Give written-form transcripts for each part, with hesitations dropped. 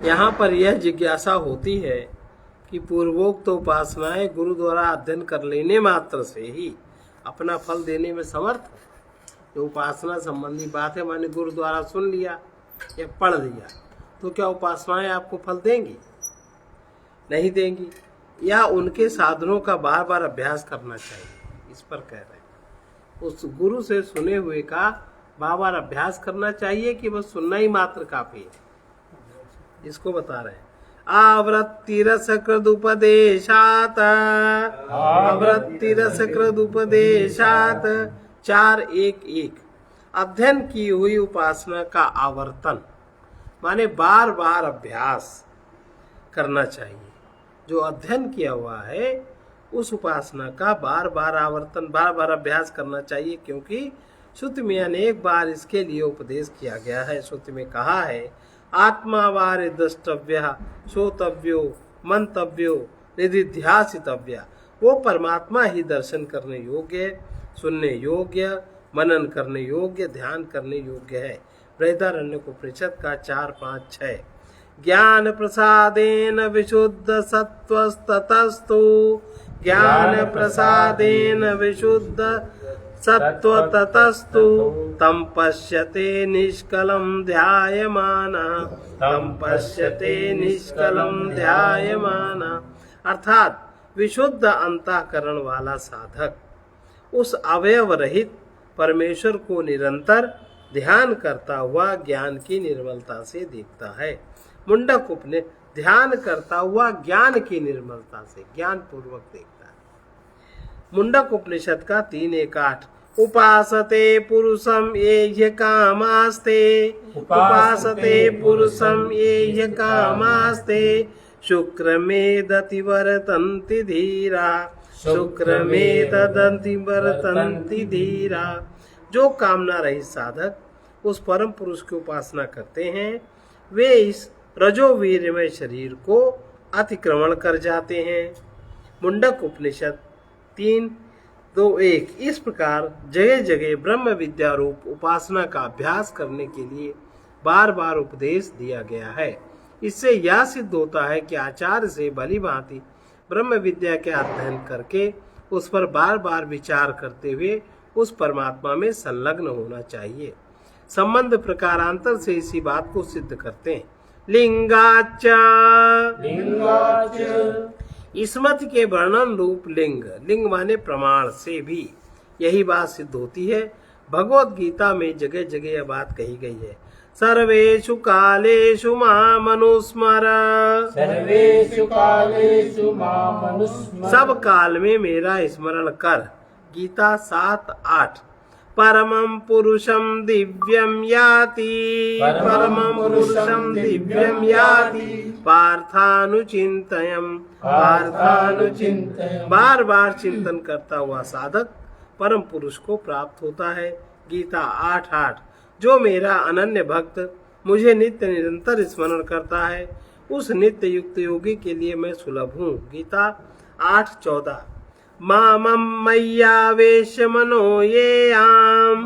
यहाँ पर यह जिज्ञासा होती है कि पूर्वोक्त उपासनाएं गुरु द्वारा अध्ययन कर लेने मात्र से ही अपना फल देने में समर्थ है। जो उपासना संबंधी बात है, मैंने गुरु द्वारा सुन लिया या पढ़ लिया, तो क्या उपासनाएं आपको फल देंगी? नहीं देंगी। या उनके साधनों का बार बार अभ्यास करना चाहिए, इस पर कह रहे हैं। उस गुरु से सुने हुए का बार बार अभ्यास करना चाहिए कि बस सुनना ही मात्र काफी है, इसको बता रहे हैं। आवृत्तिरसकृद उपदेशात, आवृत्तिरसकृद उपदेशात 4:1:1 अध्ययन की हुई उपासना का आवर्तन माने बार बार अभ्यास करना चाहिए। जो अध्ययन किया हुआ है उस उपासना का बार बार आवर्तन, बार बार अभ्यास करना चाहिए, क्योंकि श्रुति में अनेक बार इसके लिए उपदेश किया गया है। श्रुति में कहा है, आत्मा वारे द्रष्टव्य श्रोतव्यो मंतव्यो निधिध्यासितव्य। वो परमात्मा ही दर्शन करने योग्य, सुनने योग्य, मनन करने योग्य, ध्यान करने योग्य है। बृहदारण्यकोपनिषद का 4-5-6। ज्ञान प्रसादेन विशुद्ध सत्वस्ततस्तु, ज्ञान प्रसादेन विशुद्ध सत्वततस्तु तम पश्यते निष्कलम ध्यायमानः, तम पश्यते निष्कलम ध्यायमानः। अर्थात विशुद्ध अंतःकरण वाला साधक उस अवयव रहित परमेश्वर को निरंतर ध्यान करता हुआ ज्ञान की निर्मलता से देखता है। मुंडक उपनिषद ध्यान करता हुआ ज्ञान की निर्मलता से ज्ञान पूर्वक देखता है। मुंडक उपनिषद का 3:1-8 उपासते पुरुषम ये कामास्ते, उपासते पुरुषम ये कामास्ते, शुक्रमेदति वर्तन्ति धीरा, शुक्रमेदति वर्तन्ति धीरा। जो कामना रहित साधक उस परम पुरुष की उपासना करते हैं, वे इस रजोवीर्यमय शरीर को अतिक्रमण कर जाते हैं। मुंडक उपनिषद 3:2-1 इस प्रकार जगह जगह ब्रह्म विद्या रूप उपासना का अभ्यास करने के लिए बार बार उपदेश दिया गया है। इससे यह सिद्ध होता है कि आचार्य से भली भांति ब्रह्म विद्या के अध्ययन करके उस पर बार बार विचार करते हुए उस परमात्मा में संलग्न होना चाहिए। संबंध प्रकारांतर से इसी बात को सिद्ध करते हैं। लिंगाच, इसमत के वर्णन रूप लिंग, लिंग माने प्रमाण से भी यही बात सिद्ध होती है। भगवत गीता में जगह जगह यह बात कही गई है। सर्वेषु कालेषु माम अनुस्मर, सर्वेषु कालेषु माम अनुस्मर, सब काल में मेरा स्मरण कर। गीता 7:8 परमं पुरुषं दिव्यं याति, परमं पुरुषं दिव्यं याति, पार्थानुचिंतयम्, पार्थानुचिंतयम्। बार बार चिंतन करता हुआ साधक परम पुरुष को प्राप्त होता है। गीता 8:8 जो मेरा अनन्य भक्त मुझे नित्य निरंतर स्मरण करता है, उस नित्य युक्त योगी के लिए मैं सुलभ हूँ। गीता 8:14 मामं मय्यावेश मनो ये आम,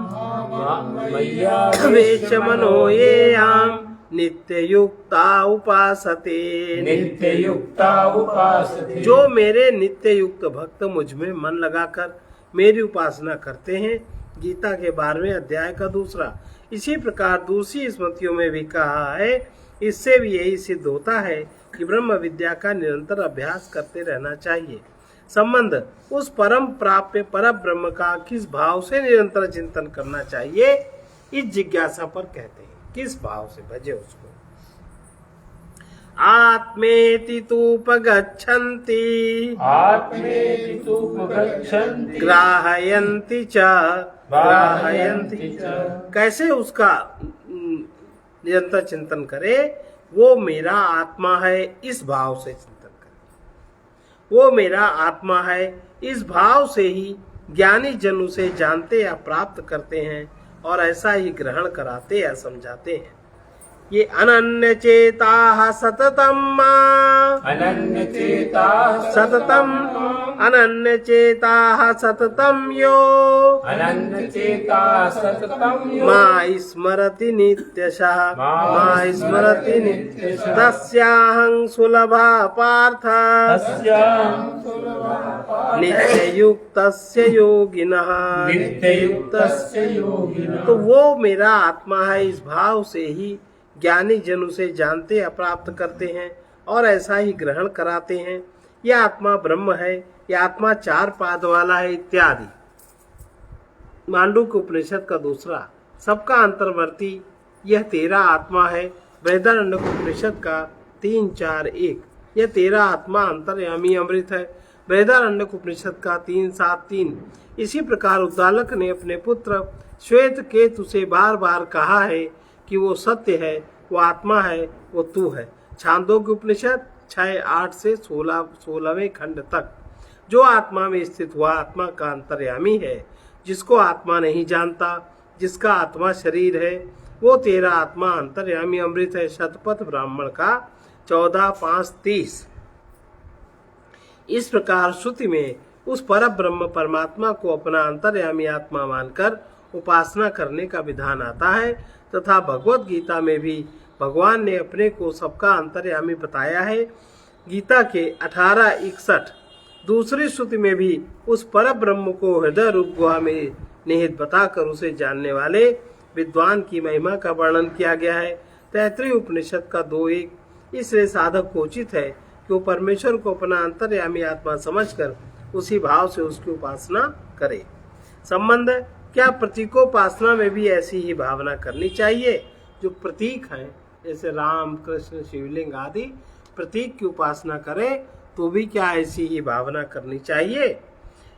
वेश मनो ये आम, नित्य युक्ता उपासते, नित्य युक्ता उपासते। जो मेरे नित्य युक्त भक्त मुझ में मन लगाकर मेरी उपासना करते हैं। गीता के 12वें अध्याय का 2। इसी प्रकार दूसरी स्मृतियों में भी कहा है। इससे भी यही सिद्ध होता है कि ब्रह्म विद्या का निरंतर अभ्यास करते रहना चाहिए। संबंध उस परम प्राप्य पर ब्रह्म का किस भाव से निरंतर चिंतन करना चाहिए, इस जिज्ञासा पर कहते हैं। किस भाव से भजे उसको। आत्मेति तूपगच्छन्ति, आत्मेति तूपगच्छन्ति, ग्राहयन्ति च, ग्राहयन्ति च। कैसे उसका निरंतर चिंतन करे? वो मेरा आत्मा है, इस भाव से चिंतन करे। वो मेरा आत्मा है, इस भाव से ही ज्ञानी जन उसे जानते या प्राप्त करते हैं और ऐसा ही ग्रहण कराते या समझाते हैं। ये अनन्य चेता सततम अनन्य चेता सततम अनन्य चेता सततम यो अनन्य चेता सततम यो मा स्मरति नित्यशः मा स्मरति नित्यशः तस्याहं सुलभा पार्थ नित्ययुक्तस्य योगिनः नित्ययुक्तस्य योगिनः। तो वो मेरा आत्मा है, इस भाव से ही ज्ञानी जन उसे जानते हैं, प्राप्त करते हैं और ऐसा ही ग्रहण कराते हैं। यह आत्मा ब्रह्म है, यह आत्मा 4 पाद वाला है इत्यादि। मांडूक्य उपनिषद का दूसरा सबका अंतर्वर्ती यह तेरा आत्मा है। बृहदारण्यक उपनिषद का 3-4-1 यह तेरा आत्मा अंतर्यामी अमृत है। बृहदारण्यक उपनिषद का 3-7-3 इसी प्रकार उद्दालक ने अपने पुत्र श्वेत केतु से बार बार कहा है कि वो सत्य है, वो आत्मा है, वो तू है। छांदोग्य उपनिषद 6-8 से 16वें खंड तक जो आत्मा में स्थित हुआ आत्मा का अंतर्यामी है, जिसको आत्मा नहीं जानता, जिसका आत्मा शरीर है, वो तेरा आत्मा अंतर्यामी अमृत है। शतपथ ब्राह्मण का 14-5-30। इस प्रकार श्रुति में उस पर ब्रह्म परमात्मा को अपना अंतर्यामी आत्मा मानकर उपासना करने का विधान आता है तथा भगवत गीता में भी भगवान ने अपने को सबका अंतर्यामी बताया है। गीता के 18-61 दूसरी श्रुति में भी उस पर ब्रह्म को हृदय रूप गुहा में निहित बताकर उसे जानने वाले विद्वान की महिमा का वर्णन किया गया है। तैत्तिरीय उपनिषद का 2-1 इसलिए साधक को उचित है कि वो परमेश्वर को अपना अंतर्यामी आत्मा समझकर उसी भाव से उसकी उपासना करे। संबंध क्या प्रतीकोपासना में भी ऐसी ही भावना करनी चाहिए? जो प्रतीक हैं जैसे राम, कृष्ण, शिवलिंग आदि प्रतीक की उपासना करें तो भी क्या ऐसी ही भावना करनी चाहिए?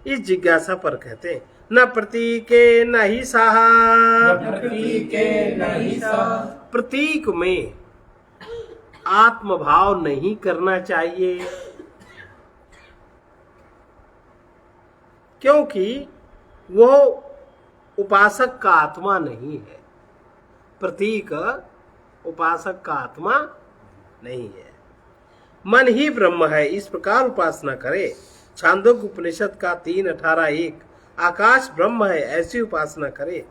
इस जिज्ञासा पर कहते हैं न प्रतीके न ही साहा। प्रतीके न ही साहा। प्रतीक में आत्मभाव नहीं करना चाहिए, क्योंकि वो उपासक का आत्मा नहीं है। प्रतीक उपासक का आत्मा नहीं है। मन ही ब्रह्म है, इस प्रकार उपासना करे। छांदोग्य उपनिषद का 3:18-1 आकाश ब्रह्म है, ऐसी उपासना करे।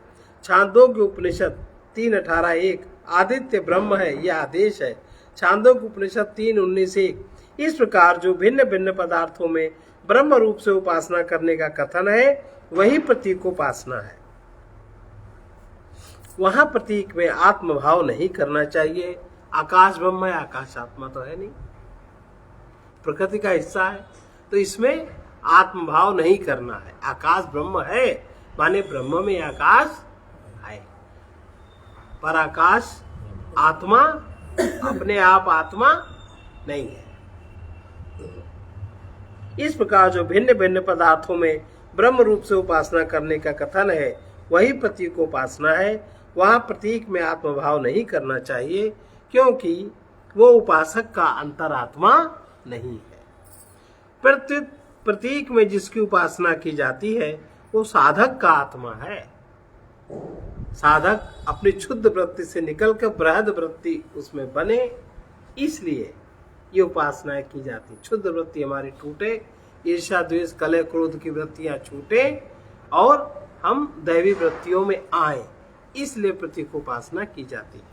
छांदोग्य उपनिषद 3:18-1 आदित्य ब्रह्म है, यह आदेश है। छांदोग्य उपनिषद 3:19-1 इस प्रकार जो भिन्न भिन्न पदार्थों में ब्रह्म रूप से उपासना करने का कथन है वही प्रतीकोपासना है। वहां प्रतीक में आत्मभाव नहीं करना चाहिए। आकाश ब्रह्म है, आकाश आत्मा तो है नहीं, प्रकृति का हिस्सा है, तो इसमें आत्मभाव नहीं करना है। आकाश ब्रह्म है माने ब्रह्म में आकाश है, पर आकाश आत्मा अपने आप आत्मा नहीं है। इस प्रकार जो भिन्न भिन्न पदार्थों में ब्रह्म रूप से उपासना करने का कथन है वही प्रतीकोपासना है। वहां प्रतीक में आत्मभाव नहीं करना चाहिए, क्योंकि वो उपासक का अंतरात्मा नहीं है। प्रतीक में जिसकी उपासना की जाती है वो साधक का आत्मा है। साधक अपनी क्षुद्र वृत्ति से निकलकर बृहद वृत्ति उसमें बने, इसलिए ये उपासनाएं की जाती। क्षुद्र वृत्ति हमारी टूटे, ईर्ष्या, द्वेष, कलह, क्रोध की वृत्तियां छूटे और हम दैवी वृत्तियों में आए, इसलिए प्रतीकोपासना की जाती है।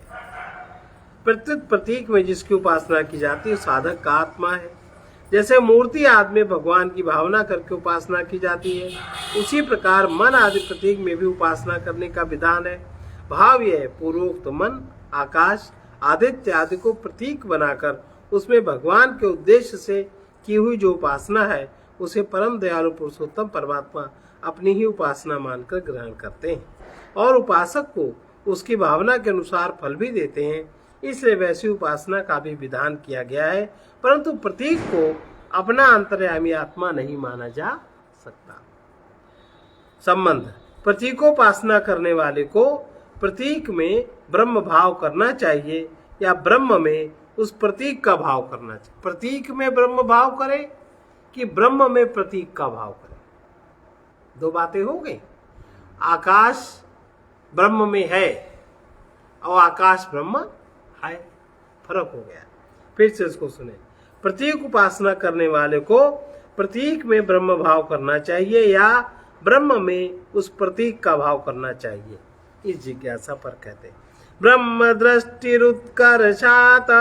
प्रतीक में जिसकी उपासना की जाती है साधक का आत्मा है। जैसे मूर्ति आदि में भगवान की भावना करके उपासना की जाती है, उसी प्रकार मन आदि प्रतीक में भी उपासना करने का विधान है। भाव यह है पूर्वोक्त मन, आकाश, आदित्य आदि को प्रतीक बनाकर उसमें भगवान के उद्देश्य से की हुई जो उपासना है उसे परम दयालु पुरुषोत्तम परमात्मा अपनी ही उपासना मानकर ग्रहण करते हैं और उपासक को उसकी भावना के अनुसार फल भी देते हैं। इसलिए वैसी उपासना का भी विधान किया गया है, परंतु प्रतीक को अपना अंतर्यामी आत्मा नहीं माना जा सकता। संबंध प्रतीकोपासना करने वाले को प्रतीक में ब्रह्म भाव करना चाहिए या ब्रह्म में उस प्रतीक का भाव करना चाहिए। प्रतीक में ब्रह्म भाव करे कि ब्रह्म में प्रतीक का भाव करे, दो बातें हो गई। आकाश ब्रह्म में है और आकाश ब्रह्म हाय, फर्क हो गया। फिर से इसको सुने। प्रतीक उपासना करने वाले को प्रतीक में ब्रह्म भाव करना चाहिए या ब्रह्म में उस प्रतीक का भाव करना चाहिए, इस जिज्ञासा पर कहते हैं ब्रह्म दृष्टिरुत्कर्षात्,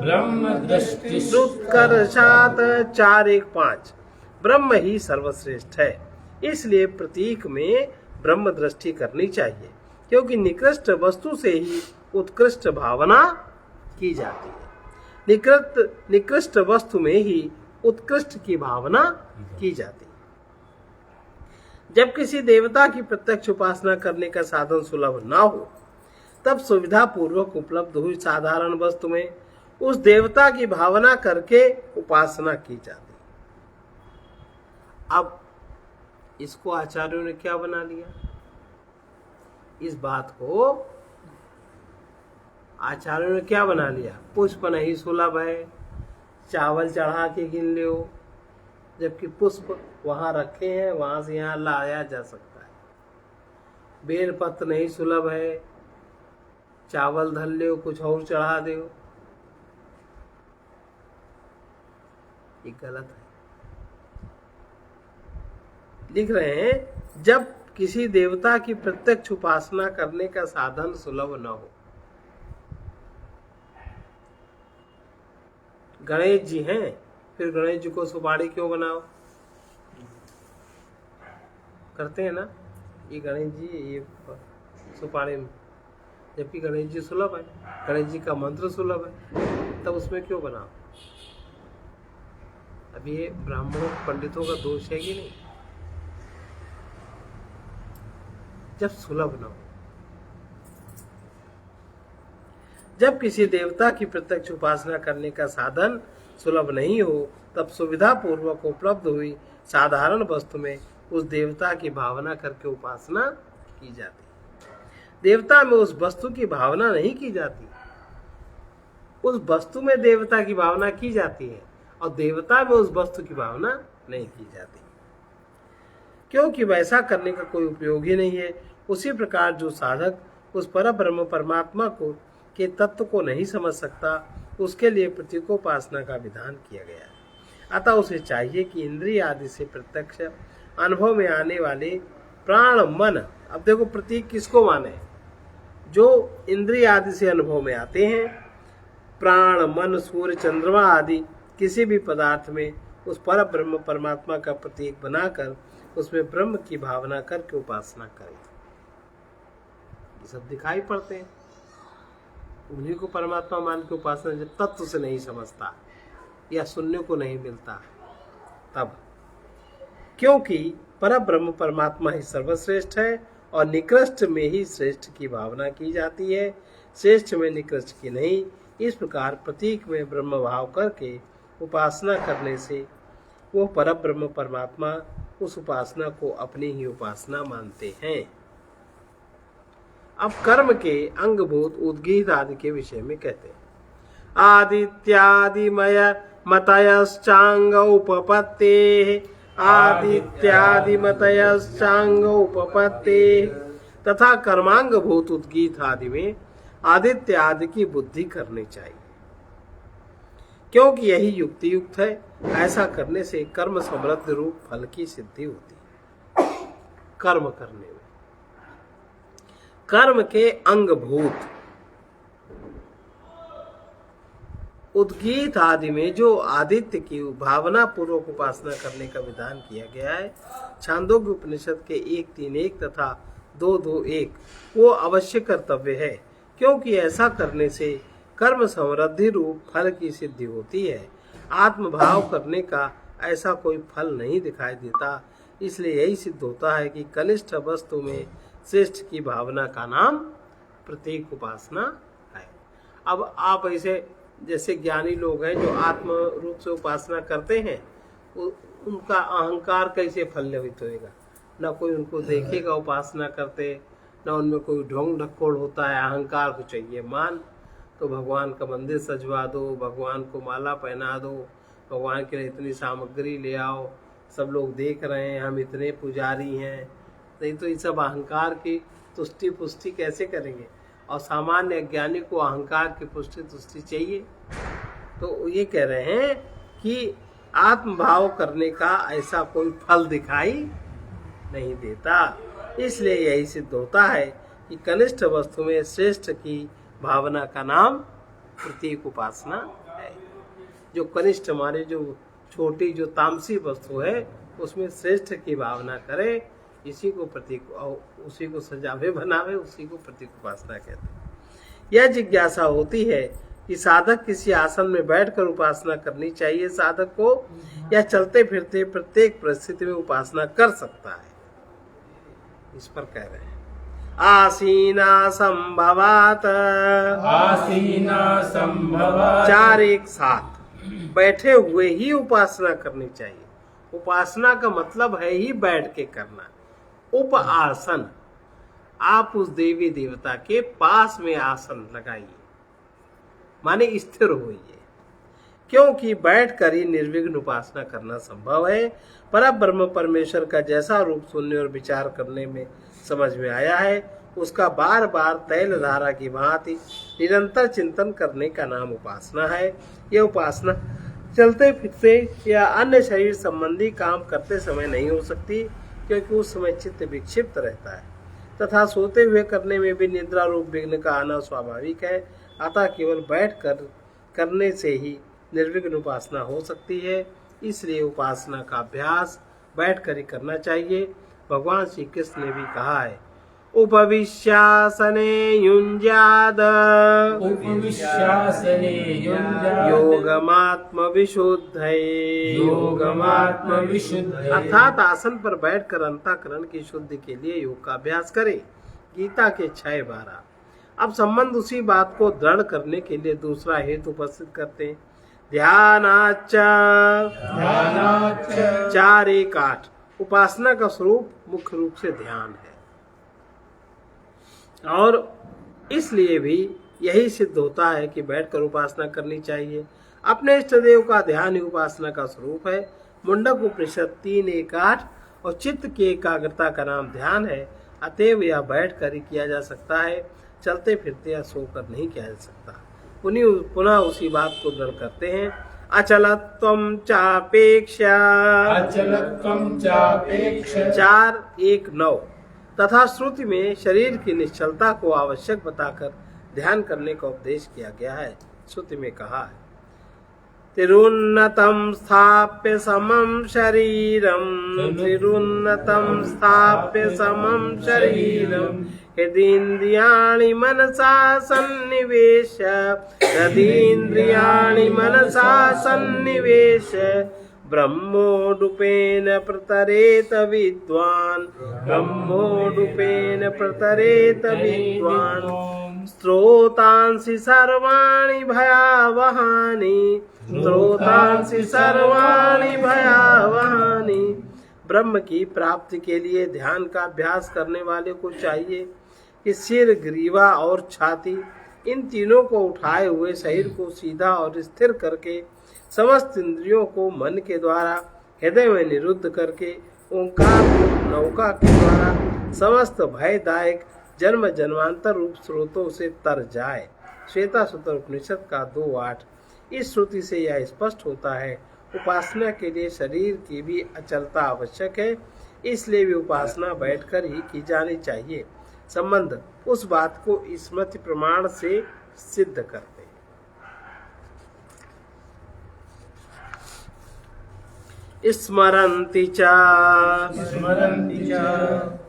ब्रह्म दृष्टि उत्कर्षात् 4-1-5। ब्रह्म ही सर्वश्रेष्ठ है, इसलिए प्रतीक में ब्रह्म दृष्टि करनी चाहिए, क्योंकि निकृष्ट वस्तु से ही उत्कृष्ट भावना की जाती है। निकृष्ट वस्तु में ही उत्कृष्ट की भावना की जाती है। जब किसी देवता की प्रत्यक्ष उपासना करने का साधन सुलभ ना हो, तब सुविधा पूर्वक उपलब्ध हुई साधारण वस्तु में उस देवता की भावना करके उपासना की जाती है। अब इसको आचार्यों ने क्या बना लिया, इस बात को आचार्यों ने क्या बना लिया, पुष्प नहीं सुलभ है, चावल चढ़ा के गिन लो, जबकि पुष्प वहां रखे हैं, वहां से यहाँ लाया जा सकता है। बेल पत्र नहीं सुलभ है, चावल धर लो, कुछ और चढ़ा दो, ये गलत है। लिख रहे हैं जब किसी देवता की प्रत्यक्ष उपासना करने का साधन सुलभ न हो। गणेश जी हैं, फिर गणेश जी को सुपारी क्यों बनाओ, करते हैं ना, ये गणेश जी ये सुपारी, जबकि गणेश जी सुलभ है, गणेश जी का मंत्र सुलभ है, तब उसमें क्यों बनाओ। अब ये ब्राह्मणों पंडितों का दोष है कि नहीं, जब सुलभ न हो। जब किसी देवता की प्रत्यक्ष उपासना करने का साधन सुलभ नहीं हो, तब सुविधा पूर्वक उपलब्ध हुई साधारण वस्तु में उस देवता की भावना करके उपासना की जाती है। देवता में उस वस्तु की भावना नहीं की जाती, उस वस्तु में देवता की भावना की जाती है और देवता में उस वस्तु की भावना नहीं की जाती, क्योंकि वैसा करने का कोई उपयोग ही नहीं है। उसी प्रकार जो साधक उस पर ब्रह्म परमात्मा को के तत्व को नहीं समझ सकता, उसके लिए प्रतीकोपासना का विधान किया गया है। अतः उसे चाहिए कि इंद्रिय आदि से प्रत्यक्ष अनुभव में आने वाले प्राण मन, अब देखो प्रतीक किसको माने, जो इंद्रिय आदि से अनुभव में आते हैं, प्राण मन सूर्य चंद्रमा आदि किसी भी पदार्थ में उस पर ब्रह्म परमात्मा का प्रतीक बनाकर उसमें ब्रह्म की भावना करके उपासना करें। ये सब दिखाई पड़ते हैं, उन्हीं को परमात्मा मान के उपासना जब तत्व से नहीं समझता या सुनने को नहीं मिलता तब, क्योंकि पर ब्रह्म परमात्मा ही सर्वश्रेष्ठ है और निकृष्ट में ही श्रेष्ठ की भावना की जाती है, श्रेष्ठ में निकृष्ट की नहीं। इस प्रकार प्रतीक में ब्रह्म भाव करके उपासना करने से वो पर ब्रह्म परमात्मा उस उपासना को अपनी ही उपासना मानते हैं। अब कर्म के अंगभूत उद्गीत आदि के विषय में कहते हैं आदित्यादिमय मतयश्चांग उपपत्ते, आदित्यादिमतयश्चांग उपपत्ते तथा कर्मांग भूत उद्गीत आदि में आदित्य आदि की बुद्धि करनी चाहिए, क्योंकि यही युक्ति युक्त है। ऐसा करने से कर्म समृद्ध रूप फल की सिद्धि होती है। कर्म करने में कर्म के अंगभूत उद्गीत आदि में जो आदित्य की भावना पूर्वक उपासना करने का विधान किया गया है, छांदोग्य उपनिषद के 1:3:1 तथा 2:2:1 वो अवश्य कर्तव्य है, क्योंकि ऐसा करने से कर्म समृद्धि रूप फल की सिद्धि होती है। आत्मभाव करने का ऐसा कोई फल नहीं दिखाई देता, इसलिए यही सिद्ध होता है कि कनिष्ठ वस्तु में श्रेष्ठ की भावना का नाम प्रतीक उपासना है। अब आप ऐसे जैसे ज्ञानी लोग हैं जो आत्म रूप से उपासना करते हैं, उनका अहंकार कैसे फलित होएगा, ना कोई उनको देखेगा उपासना करते, ना उनमें कोई ढोंग ढक्कोड़ होता है। अहंकार को चाहिए मान, तो भगवान का मंदिर सजवा दो, भगवान को माला पहना दो, भगवान के लिए इतनी सामग्री ले आओ, सब लोग देख रहे हैं, हम इतने पुजारी हैं। नहीं तो ये सब अहंकार की तुष्टि पुष्टि कैसे करेंगे। और सामान्य ज्ञानी को अहंकार की पुष्टि तुष्टि चाहिए। तो ये कह रहे हैं कि आत्मभाव करने का ऐसा कोई फल दिखाई नहीं देता। इसलिए यही सिद्ध होता है कि कनिष्ठ वस्तु में श्रेष्ठ की भावना का नाम प्रतीक उपासना है। जो कनिष्ठ माने जो छोटी जो तामसी वस्तु है उसमें श्रेष्ठ की भावना करे, इसी को प्रतीक और उसी को सजावे बनावे, उसी को प्रतीक उपासना कहते हैं। यह जिज्ञासा होती है कि साधक किसी आसन में बैठकर उपासना करनी चाहिए साधक को, या चलते फिरते प्रत्येक परिस्थिति में उपासना कर सकता है। इस पर कह रहे हैं आसीना संभवात, आसीना संभवात, 4 एक साथ बैठे हुए ही उपासना करनी चाहिए। उपासना का मतलब है ही बैठ के करना। उप आसन, आप उस देवी देवता के पास में आसन लगाइए, माने स्थिर होइए, क्योंकि बैठकर ही निर्विघ्न उपासना करना संभव है। पर ब्रह्म परमेश्वर का जैसा रूप सुनने और विचार करने में समझ में आया है, उसका बार बार तैल धारा की भांति निरंतर चिंतन करने का नाम उपासना है। यह उपासना चलते फिरते या अन्य शरीर संबंधी काम करते समय नहीं हो सकती, क्योंकि उस समय चित्त विक्षिप्त रहता है तथा सोते हुए करने में भी निद्रा रूप विघ्न का आना स्वाभाविक है। अतः केवल बैठ कर करने से ही निर्विघ्न उपासना हो सकती है। इसलिए उपासना का अभ्यास बैठ कर ही करना चाहिए। भगवान श्री कृष्ण ने भी कहा है उपविश्यासने युञ्ज्याद, उपविश्यासने युञ्ज्याद, योगमात्म विशुद्धये, योगमात्म विशुद्धये, अर्थात आसन पर बैठकर अंतःकरण की शुद्धि के लिए योग का अभ्यास करें। गीता के 6:12। अब संबंध उसी बात को दृढ़ करने के लिए दूसरा हेतु उपस्थित करते हैं। ध्यानाच्च, 4 एक 8। उपासना का स्वरूप मुख्य रूप से ध्यान है, और इसलिए भी यही सिद्ध होता है कि बैठकर उपासना करनी चाहिए। अपने इष्ट देव का ध्यान ही उपासना का स्वरूप है। मुंडक उपनिषद 3:1-8 और चित्त की एकाग्रता का नाम ध्यान है। अतएव यह बैठ कर ही किया जा सकता है, चलते फिरते या सोकर नहीं किया जा सकता। पुनः उसी बात को दृढ़ करते हैं। अचलत्वं चापेक्षा, अचलत्वं चापेक्षा, 4:1-9। तथा श्रुति में शरीर की निश्चलता को आवश्यक बताकर ध्यान करने का उपदेश किया गया है। श्रुति में कहा है तिरुन्नतम स्थाप्य समम शरीरम, तिरुन्नतम स्थाप्य समम शरीरम, हृदीन्द्रियाणि मनसा सन्निवेश, हृदीन्द्रियाणि मनसा सन्निवेश, ब्रह्मोडुपेन प्रतरेत विद्वान्, ब्रह्मोडुपेन प्रतरेत विद्वान्, स्रोतांसि सर्वाणि भयावहानि, स्रोतांसि सर्वाणि भयावहानि। ब्रह्म की प्राप्ति के लिए ध्यान का अभ्यास करने वाले को चाहिए कि सिर, ग्रीवा और छाती, इन तीनों को उठाए हुए शरीर को सीधा और स्थिर करके समस्त इंद्रियों को मन के द्वारा हृदय में निरुद्ध करके ओंकार रूप नौका के द्वारा समस्त भयदायक जन्म जन्मांतर रूप स्रोतों से तर जाए। श्वेता सूत्र उपनिषद का 2:8। इस श्रुति से यह स्पष्ट होता है उपासना के लिए शरीर की भी अचलता आवश्यक है, इसलिए भी उपासना बैठकर ही की जानी चाहिए। संबंध उस बात को स्मृति प्रमाण से सिद्ध करते हैं। स्मरन्ति च,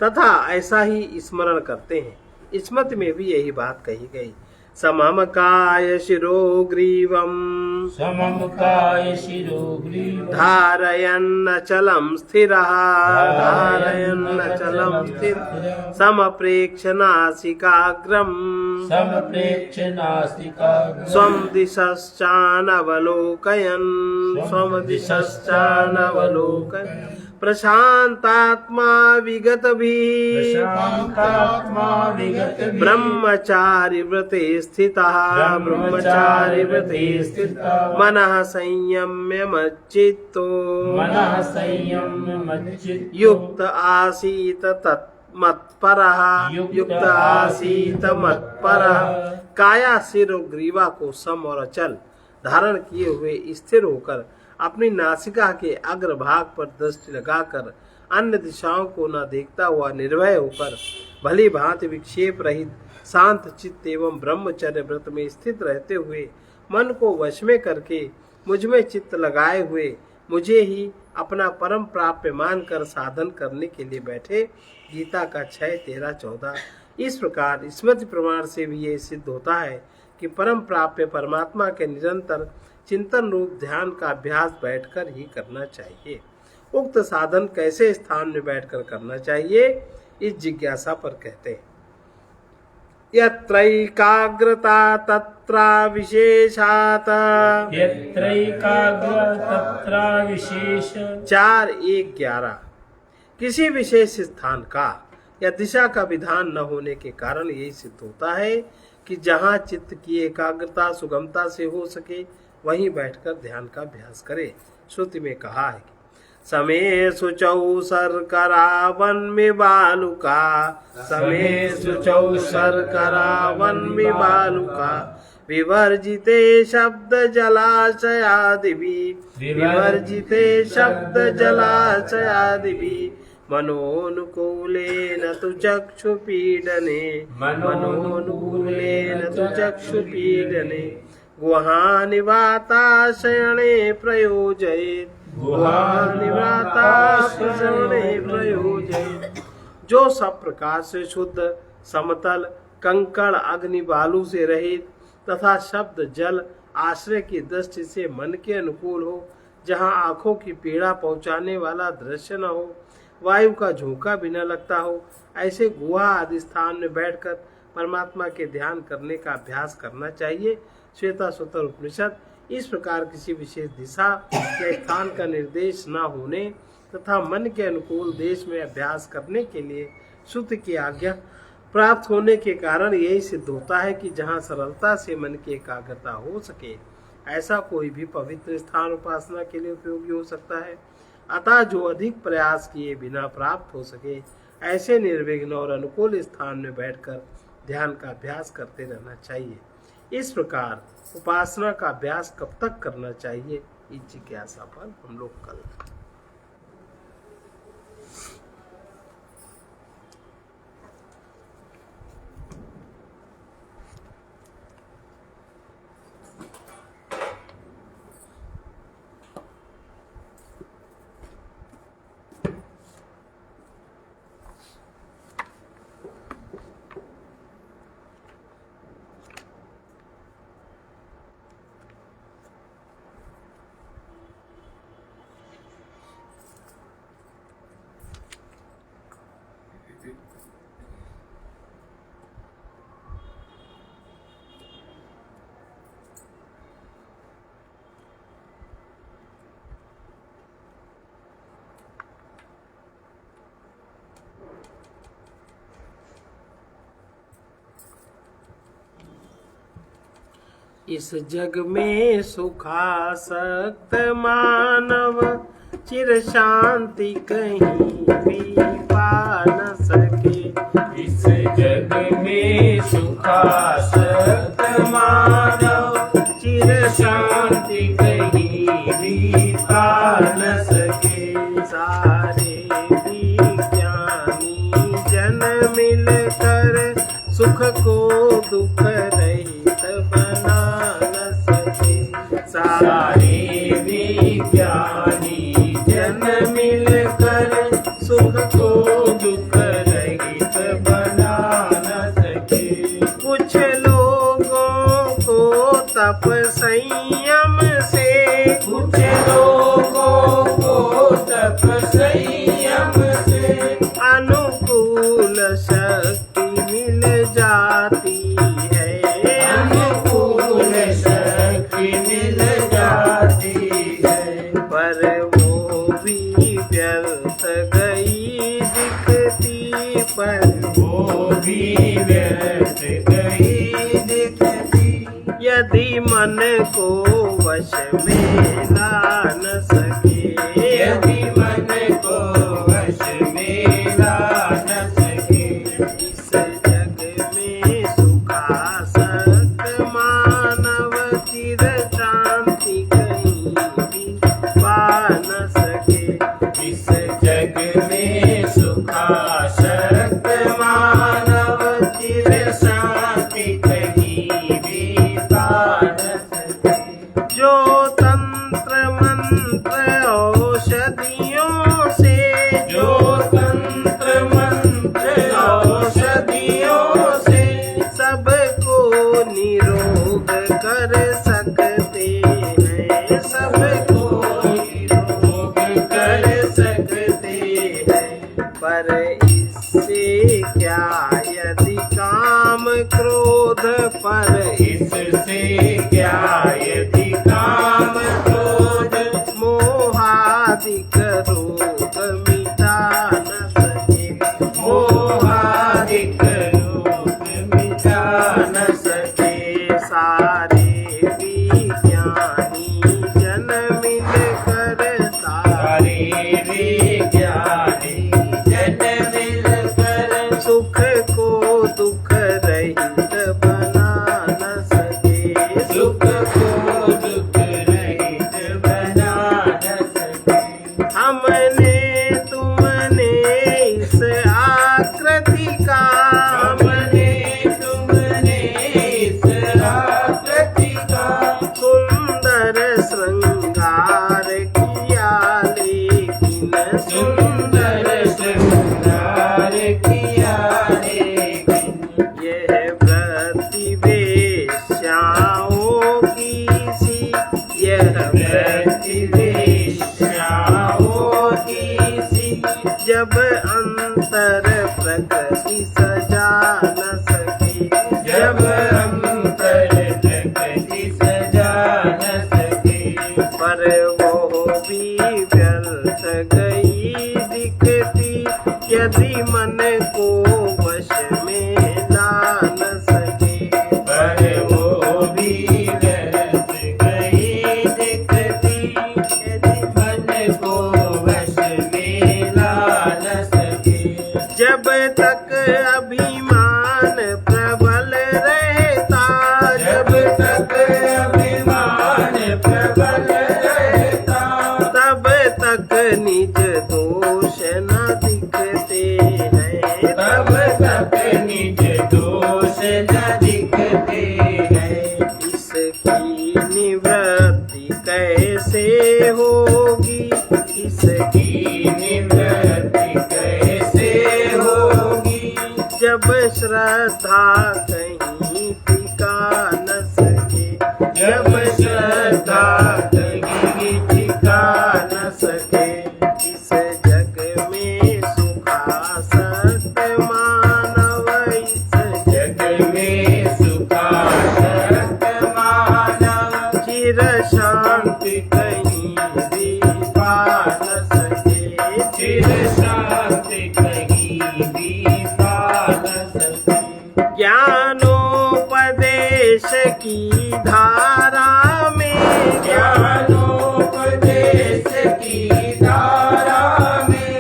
तथा ऐसा ही स्मरण करते हैं। स्मृति में भी यही बात कही गई। समम काय शिरो ग्रीवम, समम काय शिरो ग्रीवम, धारयन्नचलं स्थिरः, धारयन्नचलं स्थिरः, समप्रेक्ष्य नासिकाग्रं, समप्रेक्ष्य नासिकाग्रं, स्वं दिशश्चानवलोकयन्, स्वं दिशश्चानवलोकयन्, प्रशान्तात्मा विगतभिः, प्रशान्तात्मा विगतभिः, ब्रह्मचारि व्रते स्थितः, ब्रह्मचारि व्रते स्थितः, मनः संयम्य मच्चित्तो, मनः संयम्य मच्चित्तो, युक्त आसीत मत्परः युक्त आसीत मत्परः। काया सिर और ग्रीवा को सम और अचल धारण किए हुए स्थिर होकर अपनी नासिका के अग्रभाग पर दृष्टि लगाकर अन्य दिशाओं को न देखता हुआ निर्भय होकर भली भांति विक्षेप रहित शांत चित्त एवं ब्रह्मचर्य व्रत में स्थित रहते हुए मन को वश में करके मुझ में चित्त लगाए हुए मुझे ही अपना परम प्राप्य मानकर साधन करने के लिए बैठे। गीता का 6:13-14। इस प्रकार स्मृति प्रमाण से भी ये सिद्ध होता है कि परम प्राप्य परमात्मा के निरंतर चिंतन रूप ध्यान का अभ्यास बैठकर ही करना चाहिए। उक्त साधन कैसे स्थान में बैठकर करना चाहिए, इस जिज्ञासा पर कहते हैं यत्रैकाग्रता तत्र विशेषात्। यत्रैकाग्र तत्र विशेष। 4:1-11। किसी विशेष स्थान का या दिशा का विधान न होने के कारण यही सिद्ध होता है कि जहाँ चित्त की एकाग्रता सुगमता से हो सके वहीं बैठकर ध्यान का अभ्यास करे। श्रुति में कहा है कि समे शुचौ शर्करा वन में बालुका, समे शुचौ शर्करा वन में बालुका, विवर्जिते शब्द जलाशयादिभि, विवर्जिते शब्द जलाशयादिभि, मनोनुकूलेन तु चक्षुपीडने, मनोनुकूलेन तु चक्षुपीडने, गुहानिवाताशयने प्रयोजयेत्, गुहानिवाताशयने प्रयोजयेत्। जो सब प्रकार से शुद्ध समतल कंकड़ अग्नि बालू से रहित तथा शब्द जल आश्रय की दृष्टि से मन के अनुकूल हो, जहाँ आंखों की पीड़ा पहुँचाने वाला दृश्य न हो, वायु का झोंका भी न लगता हो, ऐसे गुहा आदि स्थान में बैठकर परमात्मा के ध्यान करने का अभ्यास करना चाहिए। श्वेताश्वतर उपनिषद। इस प्रकार किसी विशेष दिशा या स्थान का निर्देश न होने तथा मन के अनुकूल देश में अभ्यास करने के लिए श्रुति की आज्ञा प्राप्त होने के कारण यही सिद्ध होता है कि जहाँ सरलता से मन की एकाग्रता हो सके ऐसा कोई भी पवित्र स्थान उपासना के लिए उपयोगी हो सकता है। अतः जो अधिक प्रयास किए बिना प्राप्त हो सके ऐसे निर्विघ्न और अनुकूल स्थान में बैठकर ध्यान का अभ्यास करते रहना चाहिए। इस प्रकार उपासना का अभ्यास कब तक करना चाहिए, इस जिज्ञासा पर हम लोग कल इस जग में सुखासक्त मानव चिर शांति कहीं भी पा न सके। इस जग में सुखासक्त मानव चिर शांति कहीं भी पा न सके। सारे विज्ञानी जन मिलकर सुख को दुख रहित बना न सके। सारे विज्ञानी जन मिलकर सुख को दुख रहित बना न सके। कुछ लोगों को तप संयम से, कुछ लोगों को तप संयम से अनुकूल शक्ति मिल जाती है। अनुकूल शक्ति मिल जाती है। पर वो भी व्यर्थ गई दिखती, पर वो भी व्यर्थ गई दिखती। यदि मन को वश में ला न सके। यदि मन को वश में ला न सके। सके। जो तंत्र मंत्र औषधियों से, जो तंत्र मंत्र औषधियों से सबको निरोग कर सकते हैं, सबको रोग कर सकते हैं। पर इससे क्या यदि काम क्रोध पर, इससे क्या यदि काम क्रोध मोहादिक रोग मिटा न सके, मोहादिक रोग मिटा न सके। सारे विज्ञानी जन मिलकर, सारे विज्ञानी जन मिलकर सुख को दुख रहित बना न सके, सुख को दुख रहित बना न सके। हमने तुमने इस आकृति का, हमने तुमने इस आकृति का सुंदर श्रृंगार किया, लेकिन सुंदर श्रृंगार किया, लेकिन यह वृत्ति वेश्याओं की सी, यह वृत्ति वेश्याओं की सी जब अंतर प्रकृति सजा न सके, जब अंतर प्रकृति सजा न सके। पर वो भी व्यर्थ गई दिखती, यदि मन को वश में ला न सके, पर वो भी व्यर्थ गई दिखती, यदि मन को वश में ला न सके। जब तक अभिमान प्रबल रहता, जब तक अभिमान प्रबल रहता, तब तक निज दोष न दिखते हैं, तब तक निज दोष न दिखते हैं। इसकी निवृत्ति कैसे होगी, इसकी निवृत्ति कैसे होगी, जब श्रद्धा कहीं टिका न सके, जब श्रद्धा कहीं टिका न सके। इस जग में सुखासक्त मानव, इस जग में सुखासक्त मानव चिर शांति कहीं भी पा न सके, चिर शांति कहीं भी पा न सके। ज्ञानोपदेश की धारा में, ज्ञानोपदेश की धारा में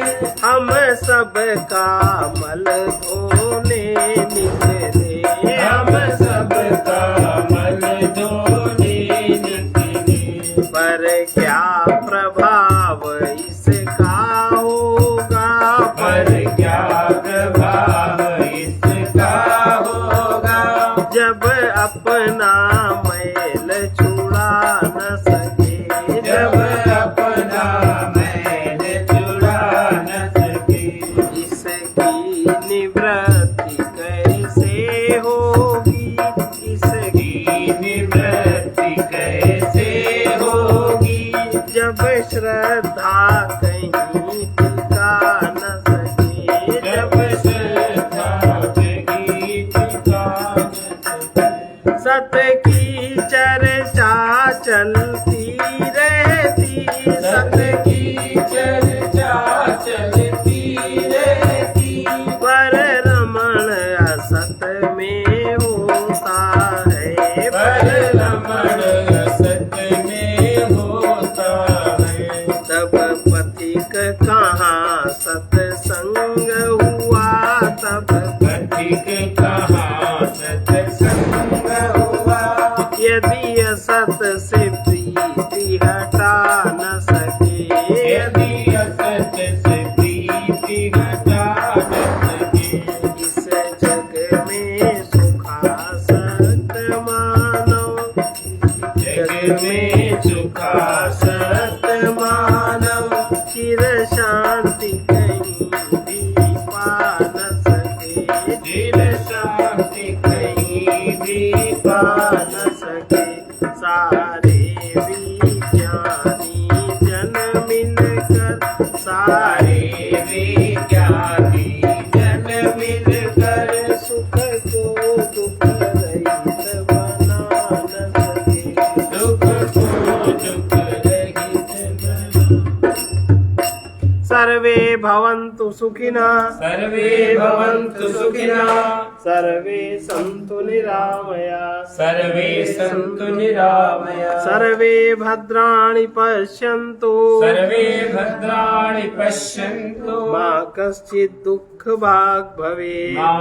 हम सबका मल धोने निकले, हम सबका मन धोने निकले। पर क्या प्रभाव इसका होगा, पर क्या प्रभाव इसका होगा, जब अपना मैल छुड़ा न सके, जब अपना मैल छुड़ा न सके। इसकी निवृत्ति कैसे होगी, इसकी निवृत्ति कैसे होगी, जब श्रद्धा कहीं टिका न सके, जब श्रद्धा कहीं टिका न सके। सत्य की चर्चा चलती रहती, सत्य की चर्चा चलती रहती, पर रमण असत में होता है, पर रमण असत में होता है। तब पथिक कहाँ सत्संग हुआ, तब पथिक कहाँ सत्संग हुआ, यदि असत से प्रीति हटा न सके, यदि असत से प्रीति हटा न सके। इस जग में सुखासक्त मानव, जग जग में सुखा सत मानव चिर शांति कहीं भी पा न सके, चिर शांति कहीं भी पा न सके। सारे विज्ञानी जन मिलकर, सारे विज्ञानी जन मिलकर सुख को दुख रहित बना न सके, दुख को दुख रहित बना। सर्वे भवन्तु सुखिनः, सर्वे भवन्तु सुखिनः, सर्वे सन्तु निरामया, सर्वे सन्तु निरामया, सर्वे भद्राणि पश्यन्तु, सर्वे भद्राणि पश्यन्तु, मा कश्चित् दुःखभाग् भवेत्। मा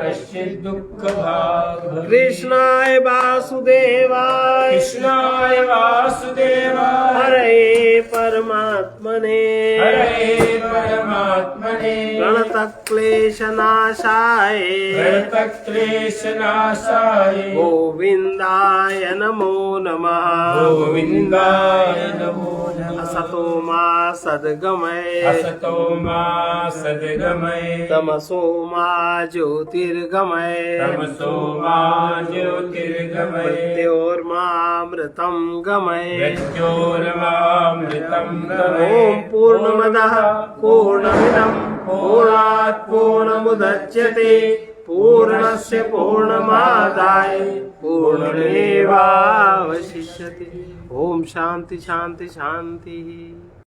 कश्चित् दुःखभाग् भवेत्। कृष्णाय वासुदेवाय, कृष्णाय वासुदेवाय, हरये परमात्मने, हरे परमात्मने, प्रणतक्लेशनाशाय, प्रणतक्लेशनाशाय, गोविन्दाय नमो नमः। गोविन्दाय नमो नमः। असतो मा सद्गमय, असतो मा सद्गमय, तमसो मा ज्योतिर्गमय, तमसो मा ज्योतिर्गमय, मृत्योर्मामृतं गमय। मृत्योर्मामृतं गमय। ॐ पूर्णमदः पूर्णमिदं पूर्णात् पूर्णमुदच्यते, पूर्णस्य पूर्णमादाय पूर्णमेवावशिष्यते। ओम शांति शांति शांति।